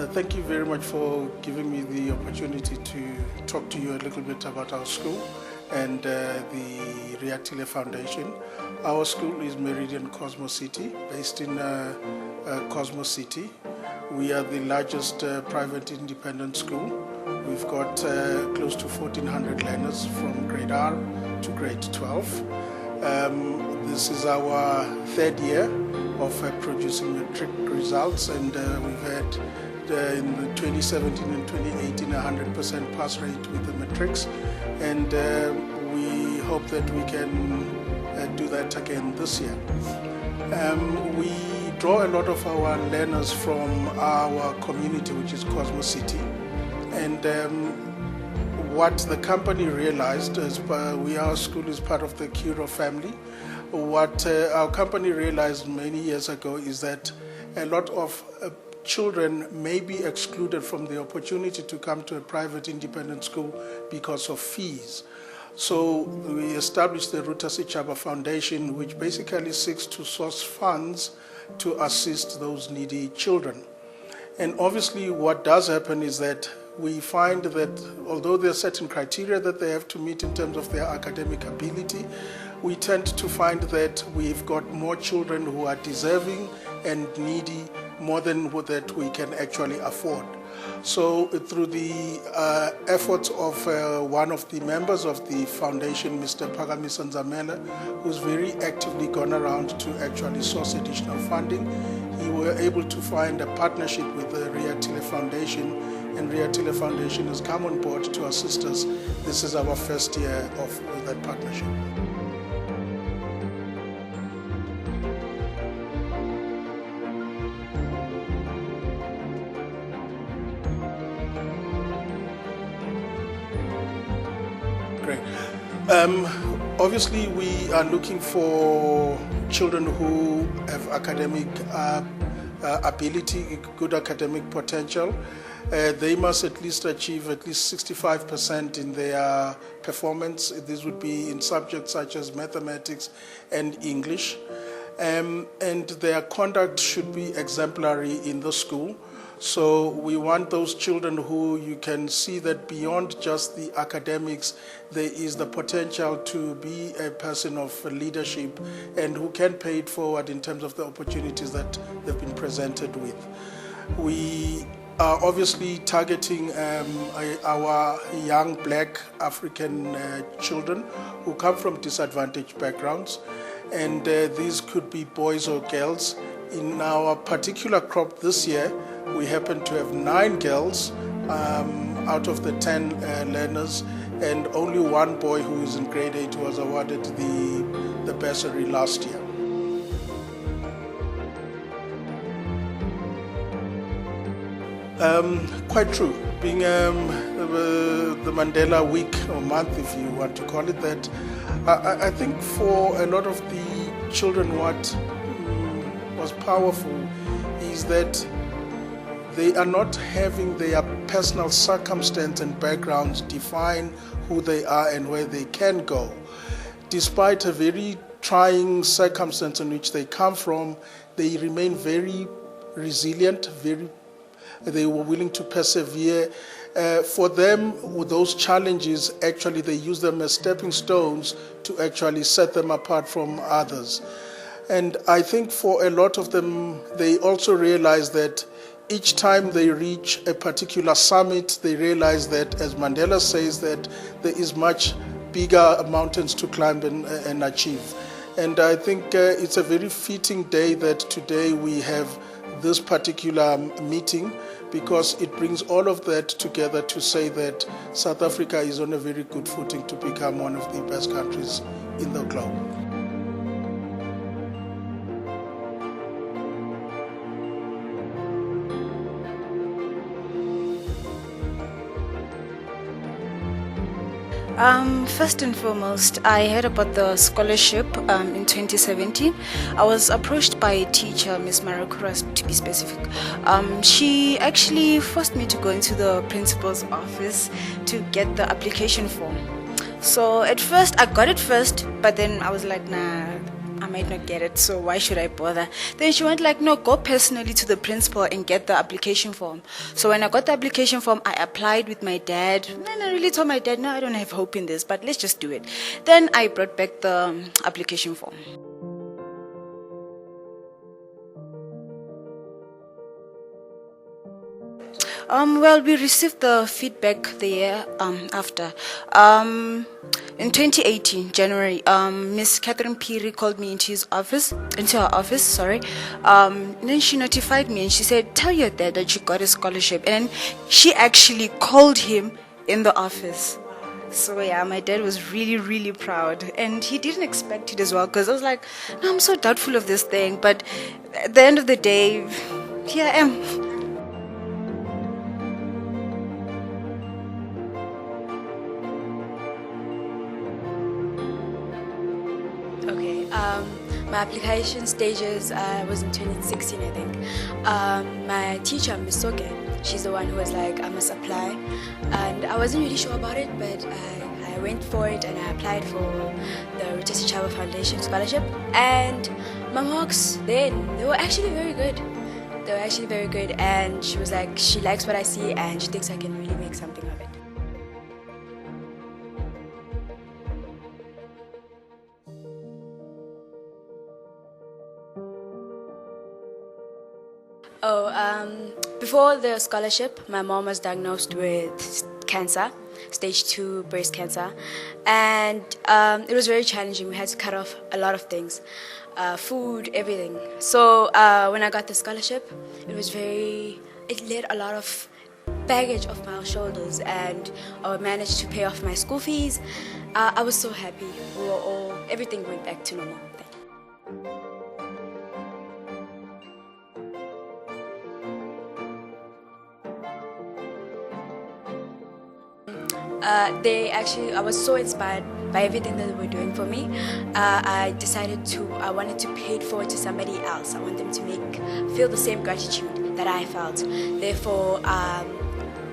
Thank you very much for giving me the opportunity to talk to you a little bit about our school and the Reatile Foundation. Our school is Meridian Cosmos City, based in Cosmos City. We are the largest private independent school. We've got close to 1,400 learners from grade R to grade 12. This is our third year of producing matric results, and we've had in 2017 and 2018 100% pass rate with the matrics, and we hope that we can do that again this year. We draw a lot of our learners from our community, which is Cosmos City, and what the company realized is our school is part of the Kiro family. What our company realized many years ago is that a lot of children may be excluded from the opportunity to come to a private independent school because of fees. So we established the Reatile Foundation, which basically seeks to source funds to assist those needy children. And obviously what does happen is that we find that although there are certain criteria that they have to meet in terms of their academic ability, we tend to find that we've got more children who are deserving and needy more than that we can actually afford. So through the efforts of one of the members of the foundation, Mr. Pagamisa Nzamela, who's very actively gone around to actually source additional funding, we were able to find a partnership with the Reatile Foundation, and Reatile Foundation has come on board to assist us. This is our first year of that partnership. Great. Obviously, we are looking for children who have academic ability, good academic potential. They must at least achieve at least 65% in their performance. This would be in subjects such as mathematics and English. And their conduct should be exemplary in the school. So we want those children who you can see that beyond just the academics, there is the potential to be a person of leadership and who can pay it forward in terms of the opportunities that they've been presented with. We are obviously targeting our young black African children who come from disadvantaged backgrounds, and these could be boys or girls. In our particular crop this year, we happen to have 9 girls out of the 10 learners, and only one boy who is in grade 8 was awarded the bursary last year. Quite true. Being the Mandela week or month, if you want to call it that, I think for a lot of the children what was powerful is that they are not having their personal circumstance and backgrounds define who they are and where they can go. Despite a very trying circumstance in which they come from, they remain very resilient, they were willing to persevere. For them, with those challenges, actually they use them as stepping stones to actually set them apart from others. And I think for a lot of them, they also realize that each time they reach a particular summit, they realize that, as Mandela says, that there is much bigger mountains to climb and achieve. And I think it's a very fitting day that today we have this particular meeting, because it brings all of that together to say that South Africa is on a very good footing to become one of the best countries in the globe. First and foremost, I heard about the scholarship in 2017. I was approached by a teacher, Miss Marakura, to be specific. She actually forced me to go into the principal's office to get the application form. So at first, I got it first, but then I was like, nah, I might not get it, so why should I bother? Then she went like, no, go personally to the principal and get the application form. So when I got the application form, I applied with my dad. And I really told my dad, no, I don't have hope in this, but let's just do it. Then I brought back the application form. Well, we received the feedback the year after. In 2018, January, Miss Catherine Peary called me into her office, sorry. Then she notified me and she said, tell your dad that you got a scholarship. And she actually called him in the office. So yeah, my dad was really, really proud. And he didn't expect it as well, because I was like, no, I'm so doubtful of this thing. But at the end of the day, here I am. My application stages was in 2016, I think. My teacher, Miss Soke, she's the one who was like, I must apply. And I wasn't really sure about it, but I went for it and I applied for the Reatile Foundation Scholarship. And my marks then, they were actually very good. And she was like, she likes what I see and she thinks I can really make something of it. Before the scholarship, my mom was diagnosed with cancer, stage 2 breast cancer, and it was very challenging. We had to cut off a lot of things, food, everything. So when I got the scholarship, it laid a lot of baggage off my shoulders, and I managed to pay off my school fees. I was so happy. Everything went back to normal. I was so inspired by everything that they were doing for me. I wanted to pay it forward to somebody else. I want them to feel the same gratitude that I felt. Therefore,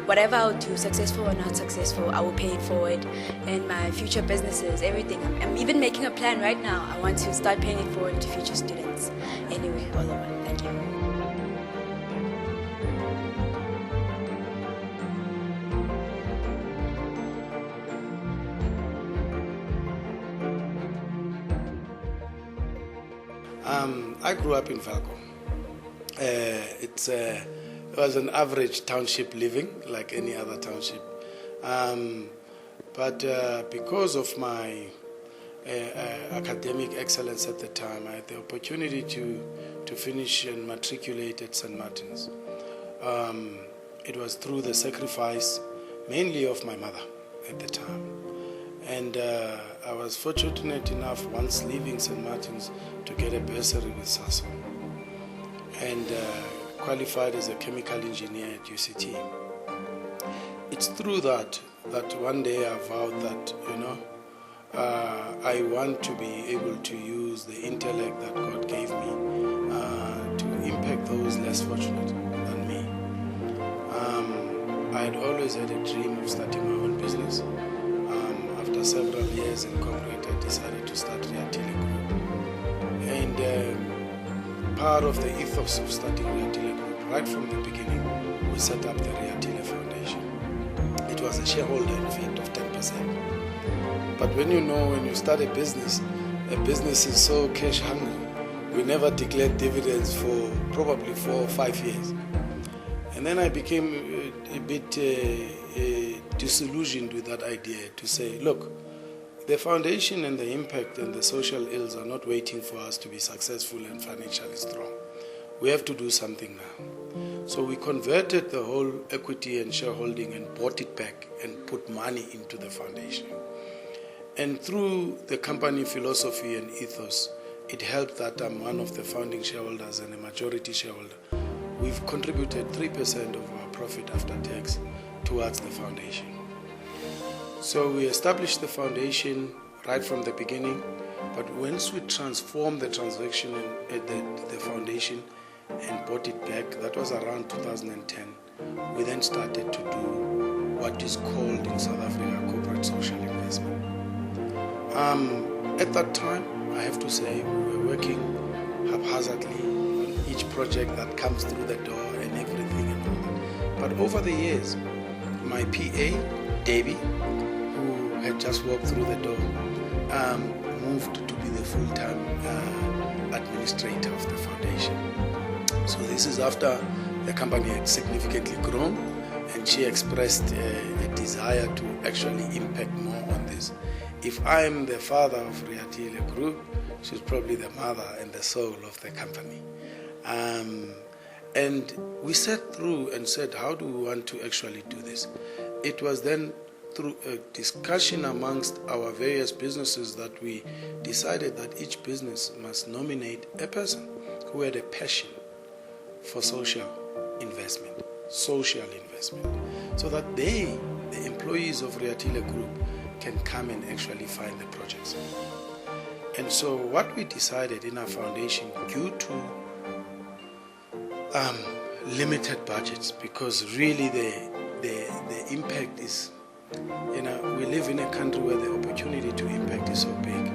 whatever I'll do, successful or not successful, I will pay it forward in my future businesses, everything. I'm even making a plan right now. I want to start paying it forward to future students. Anyway, all over. Thank you. I grew up in Valco. It was an average township living, like any other township. But because of my academic excellence at the time, I had the opportunity to finish and matriculate at St. Martin's. It was through the sacrifice, mainly of my mother at the time. And I was fortunate enough, once leaving St. Martin's, to get a bursary with SASO and qualified as a chemical engineer at UCT. It's through that one day I vowed that, I want to be able to use the intellect that God gave me to impact those less fortunate than me. I had always had a dream of starting my own business. After several years in corporate, I decided to start Reatile Group. And part of the ethos of starting Reatile Group, right from the beginning, we set up the Reatile Foundation. It was a shareholder in fact of 10%. But when you start a business is so cash hungry. We never declared dividends for probably 4 or 5 years. And then I became a bit disillusioned with that idea to say, look, the foundation and the impact and the social ills are not waiting for us to be successful and financially strong. We have to do something now. So we converted the whole equity and shareholding and bought it back and put money into the foundation. And through the company philosophy and ethos, it helped that I'm one of the founding shareholders and a majority shareholder. We've contributed 3% of our profit after tax towards the foundation. So we established the foundation right from the beginning, but once we transformed the transaction at the foundation and bought it back, that was around 2010, we then started to do what is called in South Africa corporate social investment. At that time, I have to say, we were working haphazardly on each project that comes through the door and everything and all that. But over the years, my PA, Davy, who had just walked through the door, moved to be the full-time administrator of the foundation. So this is after the company had significantly grown, and she expressed a desire to actually impact more on this. If I'm the father of Reatile Group, she's probably the mother and the soul of the company. And we sat through and said, how do we want to actually do this? It was then through a discussion amongst our various businesses that we decided that each business must nominate a person who had a passion for social investment, so that they, the employees of Reatile Group, can come and actually find the projects. And so what we decided in our foundation, due to limited budgets, because really the impact is, we live in a country where the opportunity to impact is so big.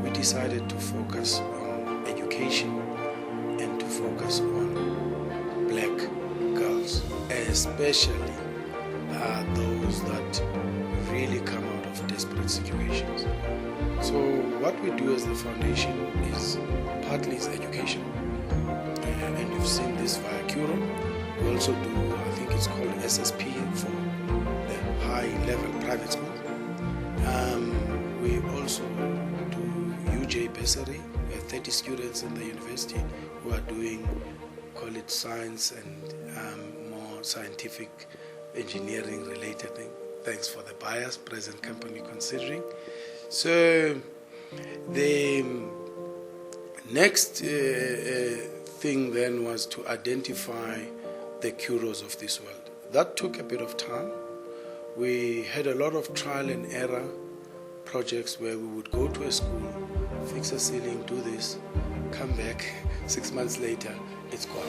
We decided to focus on education and to focus on black girls, especially those that really come out of desperate situations. So what we do as the foundation is partly is education, and you've seen this via Curo. We also do, I think it's called SSP for the high-level private schools. We also do UJ bursary. We have 30 students in the university who are doing, call it science and more scientific engineering related thing. Thanks for the bias, present company considering. So the next thing then was to identify the Curos of this world. That took a bit of time. We had a lot of trial and error projects where we would go to a school, fix a ceiling, do this, come back 6 months later, it's gone.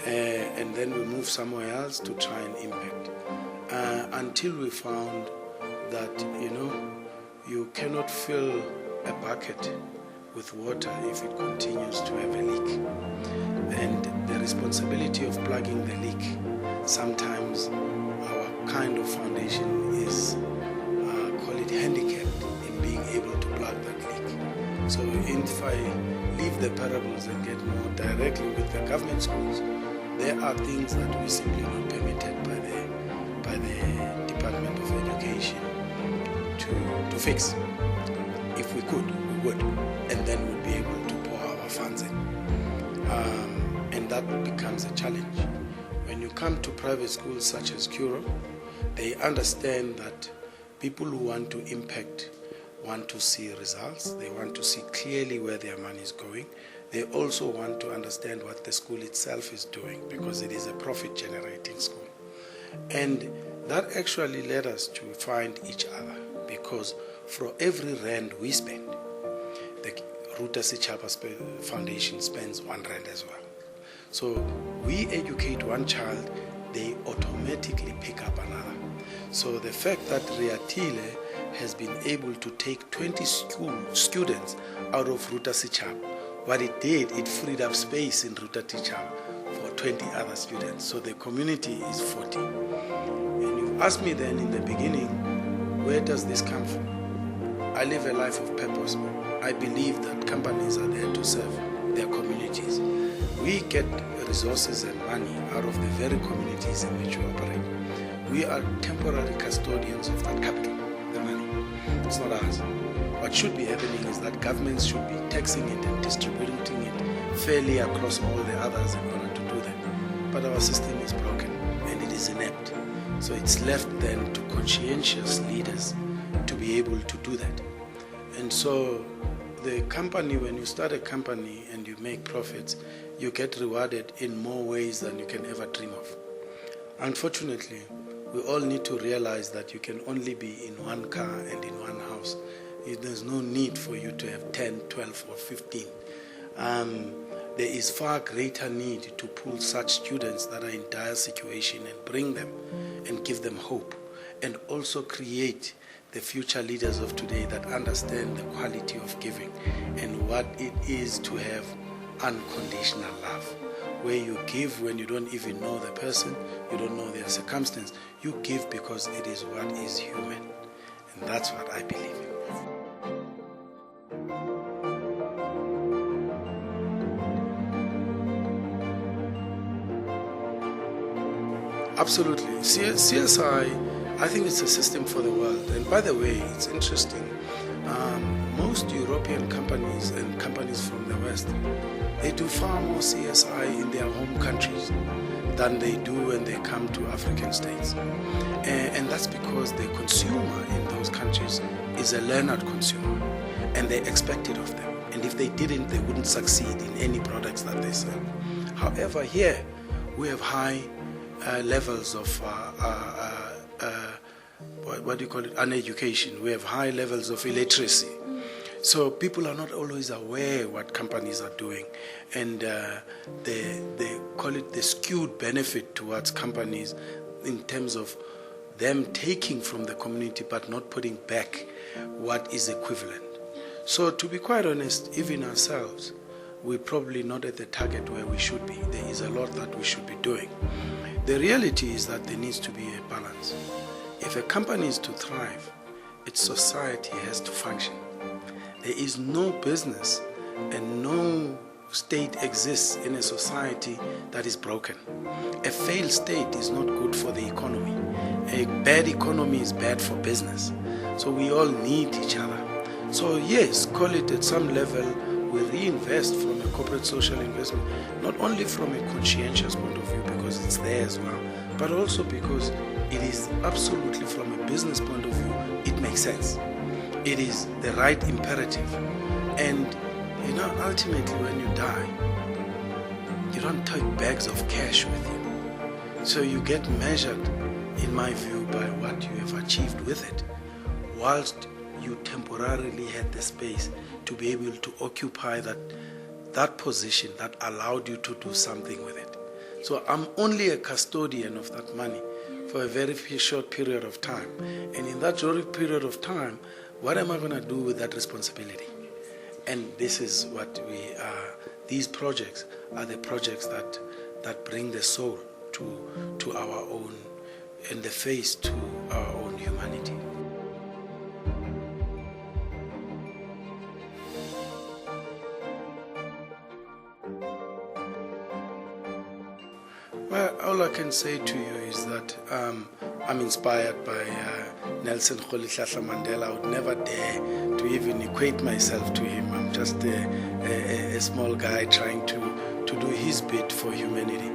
And then we move somewhere else to try and impact. Until we found that, you cannot fill a bucket with water if it continues to have a leak. And the responsibility of plugging the leak, sometimes our kind of foundation is, call it handicapped in being able to plug that leak. So if I leave the parables and get more directly with the government schools, there are things that we simply not permitted by the Department of Education to fix. If we could, we would, and then we'd be able to pour our funds in. And that becomes a challenge. When you come to private schools such as Curo, they understand that people who want to impact want to see results. They want to see clearly where their money is going. They also want to understand what the school itself is doing, because it is a profit-generating school. And that actually led us to find each other, because for every rand we spend, the Ruta Sechaba Foundation spends 1 rand as well. So we educate one child, they automatically pick up another. So the fact that Reatile has been able to take 20 students out of Ruta Sechaba, what it did, it freed up space in Ruta Sechaba for 20 other students. So the community is 40. And you asked me then in the beginning, where does this come from? I live a life of purpose. I believe that companies are there to serve their communities. We get resources and money out of the very communities in which we operate. We are temporary custodians of that capital, the money. It's not ours. What should be happening is that governments should be taxing it and distributing it fairly across all the others in order to do that. But our system is broken and it is inept. So it's left then to conscientious leaders to be able to do that. And so the company, when you start a company and you make profits, you get rewarded in more ways than you can ever dream of. Unfortunately, we all need to realize that you can only be in one car and in one house. There's no need for you to have 10, 12 or 15. There is far greater need to pull such students that are in dire situation and bring them and give them hope, and also create the future leaders of today that understand the quality of giving and what it is to have unconditional love, where you give when you don't even know the person, you don't know their circumstance. You give because it is what is human, and that's what I believe in. Absolutely. CSI, I think it's a system for the world. And by the way, it's interesting. Most European companies and companies from the West, they do far more CSI in their home countries than they do when they come to African states. And that's because the consumer in those countries is a learned consumer, and they expect it of them. And if they didn't, they wouldn't succeed in any products that they sell. However, here we have high levels of what do you call it, uneducation. We have high levels of illiteracy. So people are not always aware what companies are doing, and they call it the skewed benefit towards companies in terms of them taking from the community but not putting back what is equivalent. So to be quite honest, even ourselves, we're probably not at the target where we should be. There is a lot that we should be doing. The reality is that there needs to be a balance. If a company is to thrive, its society has to function. There is no business and no state exists in a society that is broken. A failed state is not good for the economy. A bad economy is bad for business. So we all need each other. So yes, call it at some level, we reinvest from a corporate social investment, not only from a conscientious point of view because it's there as well, but also because it is absolutely from a business point of view, it makes sense. It is the right imperative. And ultimately when you die, you don't take bags of cash with you. So you get measured, in my view, by what you have achieved with it, whilst you temporarily had the space to be able to occupy that position that allowed you to do something with it. So I'm only a custodian of that money for a very short period of time. And in that short period of time, what am I going to do with that responsibility? And this is what these projects are the projects that bring the soul to our own, and the face to our own humanity. Well, all I can say to you is that I'm inspired by Nelson Rolihlahla Mandela. I would never dare to even equate myself to him. I'm just a small guy trying to do his bit for humanity.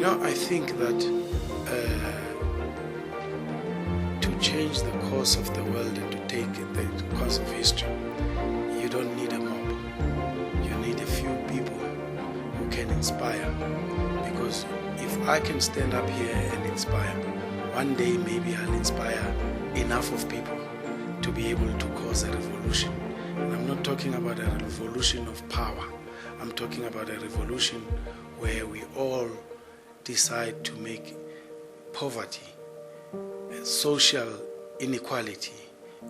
I think that to change the course of the world and to take the course of history, you don't need a mob. You need a few people who can inspire. Because if I can stand up here and inspire, one day maybe I'll inspire enough of people to be able to cause a revolution. And I'm not talking about a revolution of power. I'm talking about a revolution where we all decide to make poverty, social inequality,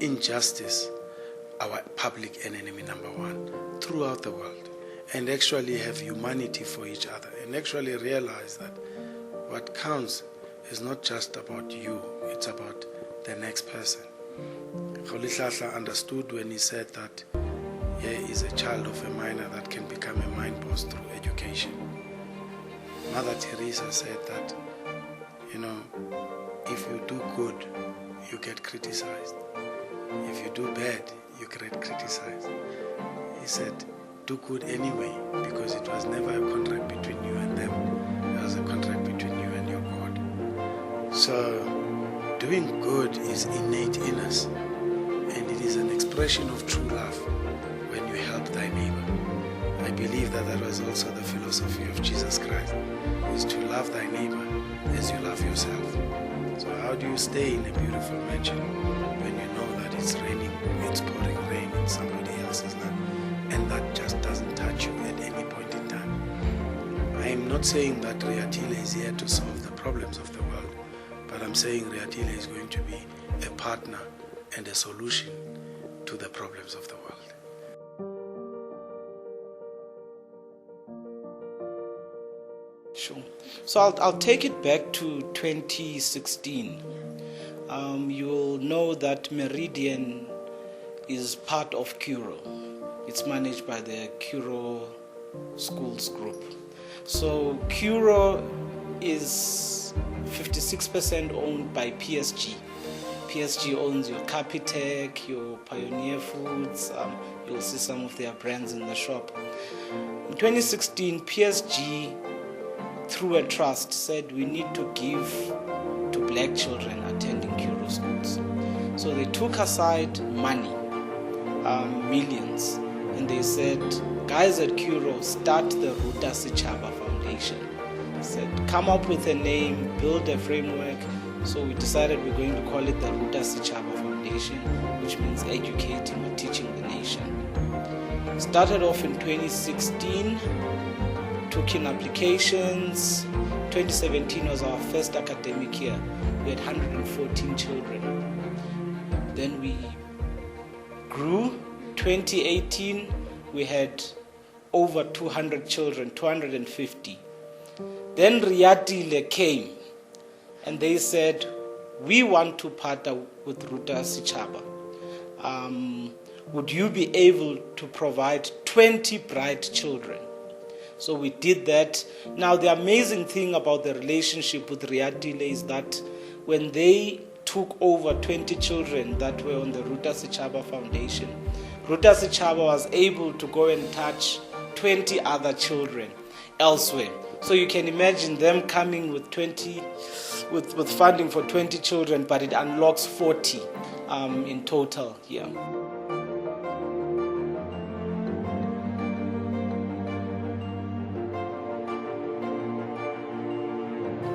injustice our public enemy number one throughout the world, and actually have humanity for each other, and actually realize that what counts is not just about you, it's about the next person. Rolihlahla understood when he said that here is a child of a miner that can become a mine boss through education. Mother Teresa said that, if you do good, you get criticized. If you do bad, you get criticized. He said, do good anyway, because it was never a contract between you and them. It was a contract between you and your God. So doing good is innate in us, and it is an expression of true love when you help thy neighbor. I believe that was also the philosophy of Jesus Christ, is to love thy neighbor as you love yourself. So how do you stay in a beautiful mansion when you know that it's raining, it's pouring rain in somebody else's land, and that just doesn't touch you at any point in time? I am not saying that Reatile is here to solve the problems of the world, but I'm saying Reatile is going to be a partner and a solution to the problems of the world. Sure. So I'll take it back to 2016. You will know that Meridian is part of Curo. It's managed by the Curo Schools Group. So Curo is 56% owned by PSG. PSG owns your Capitec, your Pioneer Foods. You'll see some of their brands in the shop. In 2016, PSG, through a trust, said we need to give to black children attending Curo schools. So they took aside money, millions, and they said, guys at Curo, start the Ruta Sichaba Foundation. They said, come up with a name, build a framework. So we decided we're going to call it the Ruta Sichaba Foundation, which means educating or teaching the nation. Started off in 2016, took in applications. 2017 was our first academic year. We had 114 children. Then we grew. 2018, we had over 200 children, 250. Then Reatile came and they said, we want to partner with Ruta Sichaba. Would you be able to provide 20 bright children? So we did that. Now the amazing thing about the relationship with Reatile is that when they took over 20 children that were on the Ruta Sichaba Foundation, Ruta Sichaba was able to go and touch 20 other children elsewhere. So you can imagine them coming with with funding for 20 children, but it unlocks 40 in total here.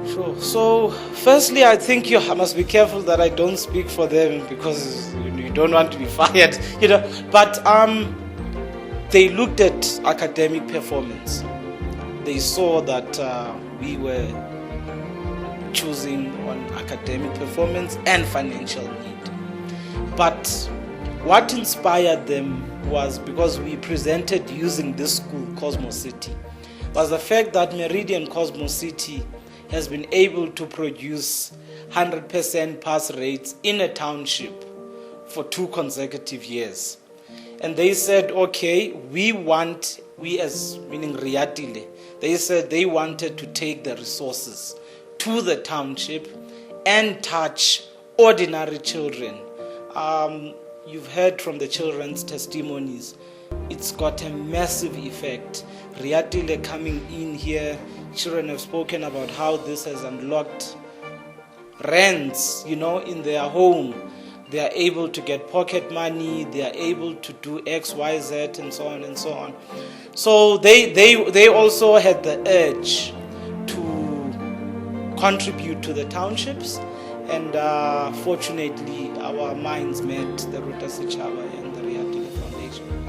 Sure. So, firstly, I think I must be careful that I don't speak for them because you don't want to be fired, But they looked at academic performance. They saw that we were choosing on academic performance and financial need. But what inspired them was because we presented using this school, Cosmo City, was the fact that Meridian Cosmo City has been able to produce 100% pass rates in a township for 2 consecutive years. And they said, okay, we as meaning Reatile, they said they wanted to take the resources to the township and touch ordinary children. You've heard from the children's testimonies. It's got a massive effect. Reatile coming in here, children have spoken about how this has unlocked rents, in their home. They are able to get pocket money, they are able to do X, Y, Z, and so on and so on. So they also had the urge to contribute to the townships, and fortunately our minds met, the Ruta Sichaba and the Reatile Foundation.